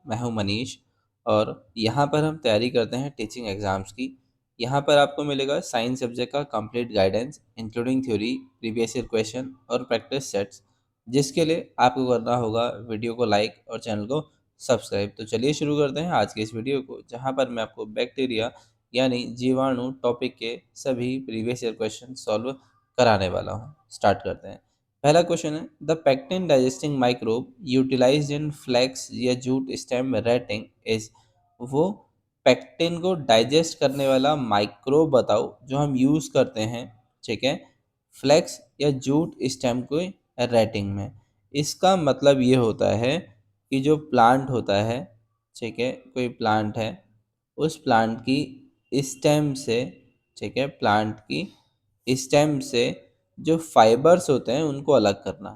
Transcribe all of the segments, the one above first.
मैं हूं मनीष और यहाँ पर हम तैयारी करते हैं टीचिंग एग्ज़ाम्स की। यहाँ पर आपको मिलेगा साइंस सब्जेक्ट का complete guidance including theory, previous year question और प्रैक्टिस सेट्स, जिसके लिए आपको करना होगा वीडियो को लाइक और चैनल को सब्सक्राइब। तो चलिए शुरू करते हैं आज के इस वीडियो को, जहाँ पर मैं आपको बैक्टीरिया यानी जीवाणु टॉपिक के सभी प्रीवियस ईयर क्वेश्चन सॉल्व कराने वाला हूँ। स्टार्ट करते हैं। पहला क्वेश्चन है, the pectin digesting microbe utilized in flax या जूट स्टेम रेटिंग इज। वो पेक्टिन को डाइजेस्ट करने वाला माइक्रोब बताओ जो हम यूज़ करते हैं, ठीक है, फ्लैक्स या जूट स्टेम को रेटिंग में। इसका मतलब ये होता है कि जो प्लांट होता है, ठीक है, कोई प्लांट है, उस प्लांट की स्टेम से, ठीक है, प्लांट की स्टेम से जो फाइबर्स होते हैं उनको अलग करना,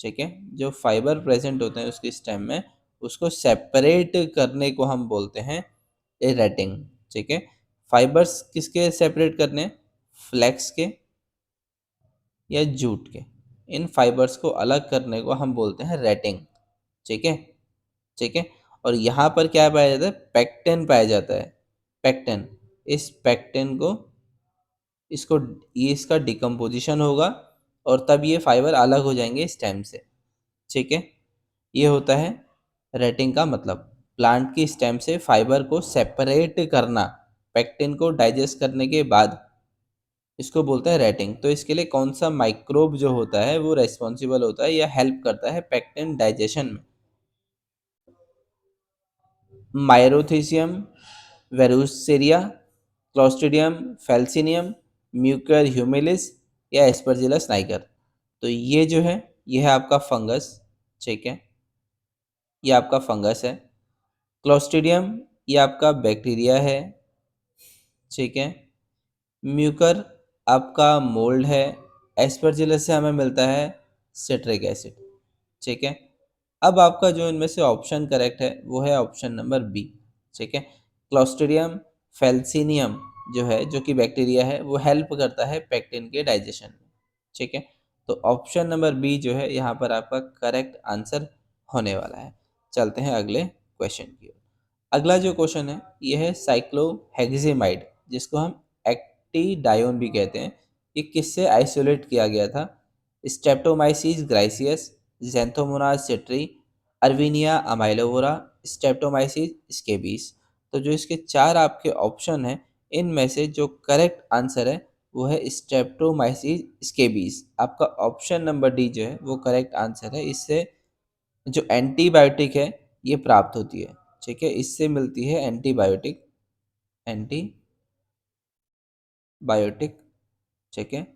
ठीक है, जो फाइबर प्रेजेंट होते हैं उसकी स्टेम में उसको सेपरेट करने को हम बोलते हैं रेटिंग, ठीक है। फाइबर्स किसके सेपरेट करने, फ्लेक्स के या जूट के, इन फाइबर्स को अलग करने को हम बोलते हैं रेटिंग, ठीक है, ठीक है। और यहाँ पर क्या पाया जाता है, पेक्टिन पाया जाता है, पेक्टिन। इस पेक्टिन को, इसको, ये इसका डिकम्पोजिशन होगा और तब ये फाइबर अलग हो जाएंगे स्टेम से, ठीक है। ये होता है रेटिंग का मतलब, प्लांट की स्टेम से फाइबर को सेपरेट करना पेक्टिन को डाइजेस्ट करने के बाद, इसको बोलते हैं रेटिंग। तो इसके लिए कौन सा माइक्रोब जो होता है वो रेस्पॉन्सिबल होता है या हेल्प करता है पेक्टिन डाइजेशन में? माइरोथीसियम वेरुसेरिया, क्लोस्ट्रिडियम फेल्सिनियम, म्यूकर ह्यूमिलिस या एस्परजिलस नाइगर। तो ये जो है, ये है आपका फंगस, ठीक है, ये आपका फंगस है। क्लोस्ट्रिडियम ये आपका बैक्टीरिया है, ठीक है। म्यूकर आपका मोल्ड है। एस्परजिलस से हमें मिलता है सिट्रिक एसिड, ठीक है। अब आपका जो इनमें से ऑप्शन करेक्ट है वो है ऑप्शन नंबर बी, ठीक है। क्लोस्ट्रिडियम फेल्सिनियम जो है, जो कि बैक्टीरिया है, वो हेल्प करता है पेक्टिन के डाइजेशन में, ठीक है। तो ऑप्शन नंबर बी जो है यहाँ पर आपका करेक्ट आंसर होने वाला है। चलते हैं अगले क्वेश्चन की ओर। अगला जो क्वेश्चन है ये है साइक्लोहेक्सेमाइड, जिसको हम एक्टिडायोन भी कहते हैं। ये किससे आइसोलेट किया गया था? Streptomyces griseus, Xanthomonas citri, Erwinia amylovora, Streptomyces scabies. तो जो इसके चार आपके ऑप्शन हैं, इनमें से जो करेक्ट आंसर है वो है स्ट्रेप्टोमाइसिस स्केबीस। आपका ऑप्शन नंबर डी जो है वो करेक्ट आंसर है। इससे जो एंटीबायोटिक है ये प्राप्त होती है, ठीक है, इससे मिलती है एंटीबायोटिक, एंटीबायोटिक, ठीक है,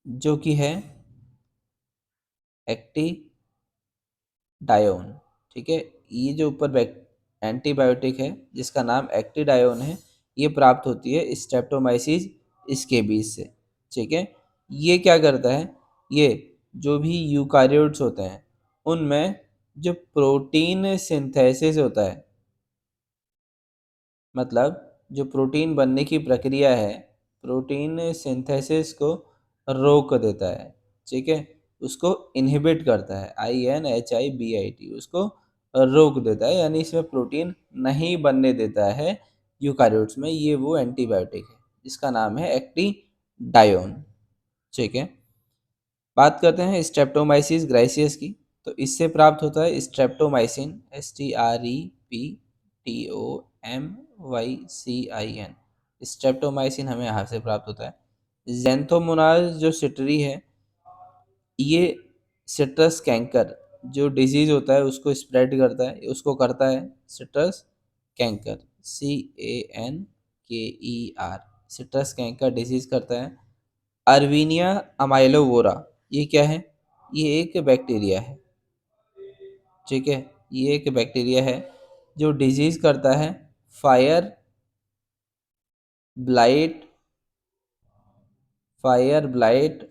जो कि है एक्टिडायोन, ठीक है। ये जो ऊपर एंटीबायोटिक है जिसका नाम एक्टिडायोन है, ये प्राप्त होती है स्ट्रेप्टोमाइसिस स्केबीज से, ठीक है। ये क्या करता है, ये जो भी यूकारियोट्स होते हैं उनमें जो प्रोटीन सिंथेसिस होता है, मतलब जो प्रोटीन बनने की प्रक्रिया है, प्रोटीन सिंथेसिस को रोक देता है, ठीक है, उसको इनहिबिट करता है, INHIBIT, उसको रोक देता है, यानी इसमें प्रोटीन नहीं बनने देता है यूकारियोट्स में। ये वो एंटीबायोटिक है जिसका नाम है एक्टिडायोन, ठीक है। बात करते हैं स्ट्रेप्टोमाइसिस ग्राइसियस की। तो इससे प्राप्त होता है स्ट्रेप्टोमाइसिन, STREPTOMYCIN। स्ट्रेप्टोमाइसिन हमें यहाँ से प्राप्त होता है। जेंथोमोनाज जो सिट्री है, ये सिट्रस कैंकर जो डिजीज होता है उसको स्प्रेड करता है, उसको करता है citrus canker, CANKER, citrus canker disease करता है। अर्विनिया अमाइलोवोरा, ये क्या है, ये एक बैक्टीरिया है, ठीक है, ये एक बैक्टीरिया है जो डिजीज करता है fire blight, fire blight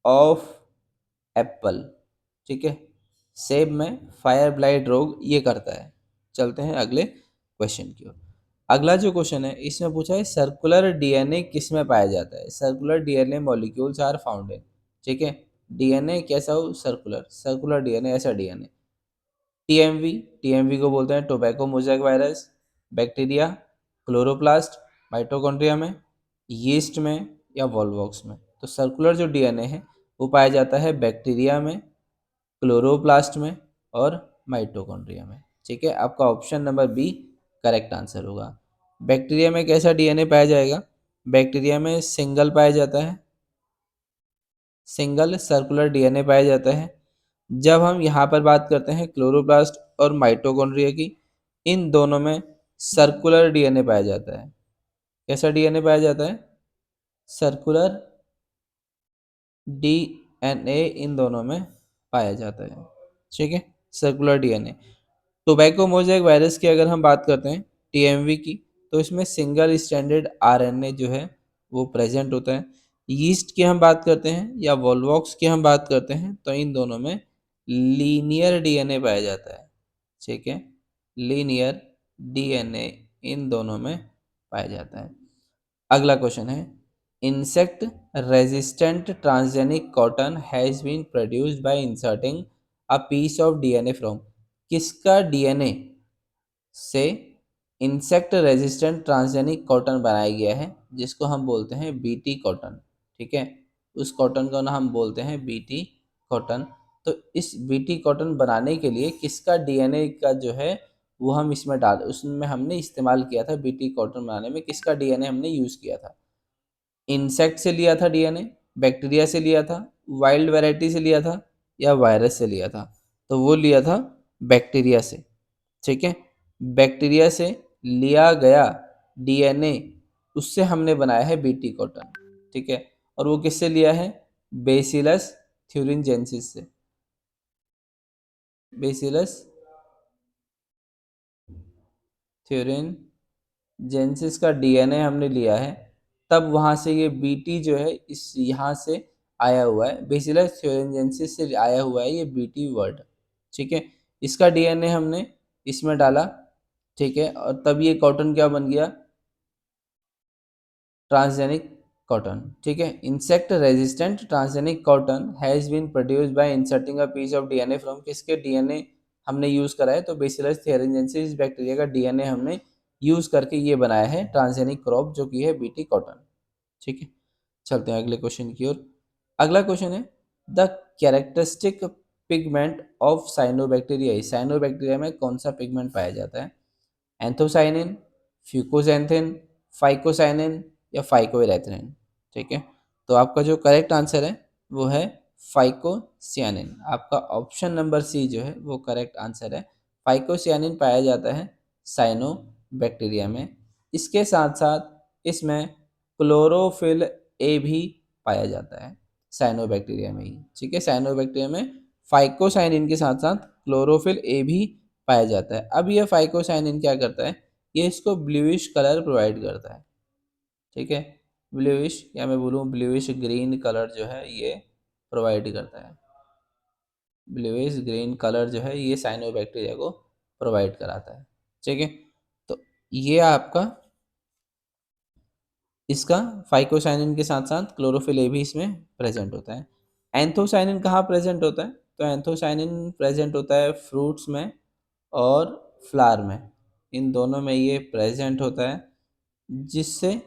of Apple, ठीक है, सेब में फायर ब्लाइट रोग ये करता है। चलते हैं अगले क्वेश्चन की ओर। अगला जो क्वेश्चन है इसमें पूछा है सर्कुलर डीएनए किस में पाया जाता है? Circular DNA molecules are found in, ठीक है। डीएनए कैसा हो, सर्कुलर, सर्कुलर डीएनए, ऐसा डीएनए। टीएमवी, टीएमवी को बोलते हैं tobacco mosaic virus, bacteria, chloroplast, mitochondria में, यीस्ट में या वॉल्वॉक्स में। तो सर्कुलर जो डीएनए है वो पाया जाता है बैक्टीरिया में, क्लोरोप्लास्ट में और माइटोकॉन्ड्रिया में। ठीक है, आपका option number B correct answer होगा। बैक्टीरिया में कैसा डीएनए पाया जाएगा? बैक्टीरिया में सिंगल पाया जाता है, सिंगल सर्कुलर डीएनए पाया जाता है। जब हम यहाँ पर बात करते हैं क्लोरोप्लास्ट और माइटोकॉन्ड्रिया की, इन दोनों में सर्कुलर डीएनए पाया जाता है। कैसा डीएनए पाया जाता है? सर्कुलर डीएनए इन दोनों में पाया जाता है। ठीक है, circular DNA. Tobacco mosaic virus की अगर हम बात करते हैं टीएमवी की, तो इसमें सिंगल स्ट्रैंडेड आरएनए जो है वो प्रेजेंट होता है। यीस्ट की हम बात करते हैं या वोल्वॉक्स की हम बात करते हैं तो इन दोनों में लीनियर डीएनए पाया जाता है। ठीक है, लीनियर डीएनए इन दोनों में पाया जाता है। अगला क्वेश्चन है, insect resistant transgenic cotton has been produced by inserting a piece of DNA from. किसका डीएनए से इंसेक्ट रेजिस्टेंट ट्रांसजेनिक कॉटन बनाया गया है, जिसको हम बोलते हैं बीटी कॉटन। ठीक है, उस कॉटन को ना हम बोलते हैं बीटी कॉटन। तो इस बीटी कॉटन बनाने के लिए किसका डीएनए का जो है वो हम इसमें डाल, उसमें हमने इस्तेमाल किया था। बीटी कॉटन बनाने में किसका डीएनए हमने यूज़ किया था? इंसेक्ट से लिया था डीएनए, बैक्टीरिया से लिया था, वाइल्ड वैरायटी से लिया था या वायरस से लिया था? तो वो लिया था बैक्टीरिया से। ठीक है, बैक्टीरिया से लिया गया डीएनए, उससे हमने बनाया है बीटी कॉटन। ठीक है, और वो किससे लिया है? बेसिलस थ्यूरिनजेंसिस से। बेसिलस थ्यूरिनजेंसिस का डीएनए हमने लिया है, तब वहाँ से ये बीटी जो है इस यहाँ से आया हुआ है। बेसिलस थ्यूरिनजेंसिस से आया हुआ है ये बीटी वर्ड। ठीक है, इसका डीएनए हमने इसमें डाला। ठीक है, और तब ये कॉटन क्या बन गया? Transgenic cotton. ठीक है, insect resistant transgenic cotton has been produced by inserting a piece of DNA from. किसके डीएनए हमने यूज़ करा है? तो बेसिलस थ्यूरिनजेंसिस बैक्टीरिया का डीएनए हमने यूज़ करके ये बनाया है ट्रांसजेनिक क्रॉप, जो कि है बीटी कॉटन। ठीक है, चलते हैं अगले क्वेश्चन की ओर। अगला क्वेश्चन है, the characteristic pigment of cyanobacteria. Cyanobacteria में कौन सा पिगमेंट पाया जाता है? एंथोसाइनिन, फ्यूकोजैंथिन, फाइकोसाइनिन या फाइकोइरेथ्रिन। ठीक है, तो आपका जो करेक्ट आंसर है वो है फाइकोसियानिन। आपका ऑप्शन नंबर सी जो है वो करेक्ट आंसर है। फाइकोसियानिन पाया जाता है साइनो बैक्टीरिया में। इसके साथ साथ इसमें क्लोरोफिल ए भी पाया जाता है साइनो बैक्टीरिया में ही। ठीक है, साइनो बैक्टीरिया में फाइकोसाइनिन के साथ साथ क्लोरोफिल ए भी पाया जाता है। अब ये फाइकोसाइनिन क्या करता है? ये इसको ब्लूइश कलर प्रोवाइड करता है। ठीक है, ब्लूइश या मैं बोलूँ ब्लूइश ग्रीन कलर जो है ये प्रोवाइड करता है। ब्लूइश ग्रीन कलर जो है ये साइनोबैक्टीरिया को प्रोवाइड कराता है। ठीक है, तो ये आपका इसका फाइकोसाइनिन के साथ साथ क्लोरोफिल ए भी इसमें प्रेजेंट होता है। एंथोसाइनिन कहाँ प्रेजेंट होता है? तो एंथोसाइनिन प्रेजेंट होता है फ्रूट्स में और फ्लावर में, इन दोनों में ये प्रेजेंट होता है, जिससे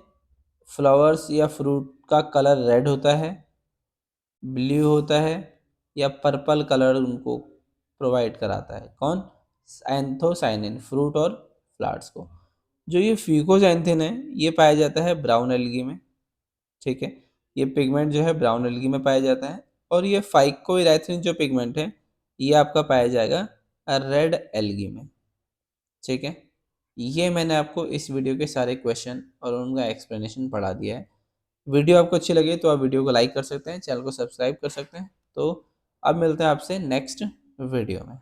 फ्लावर्स या फ्रूट का कलर रेड होता है, ब्लू होता है या पर्पल कलर उनको प्रोवाइड कराता है। कौन? एंथोसाइनिन, फ्रूट और फ्लावर्स को। जो ये फ्यूकोजैंथिन है ये पाया जाता है ब्राउन एल्गी में। ठीक है, ये पिगमेंट जो है ब्राउन एल्गी में पाया जाता है। और ये फाइकोइरेथ्रिन जो पिगमेंट है ये आपका पाया जाएगा रेड एल्गी में। ठीक है, ये मैंने आपको इस वीडियो के सारे क्वेश्चन और उनका एक्सप्लेनेशन पढ़ा दिया है। वीडियो आपको अच्छी लगी तो आप वीडियो को लाइक कर सकते हैं, चैनल को सब्सक्राइब कर सकते हैं। तो अब मिलते हैं आपसे नेक्स्ट वीडियो में।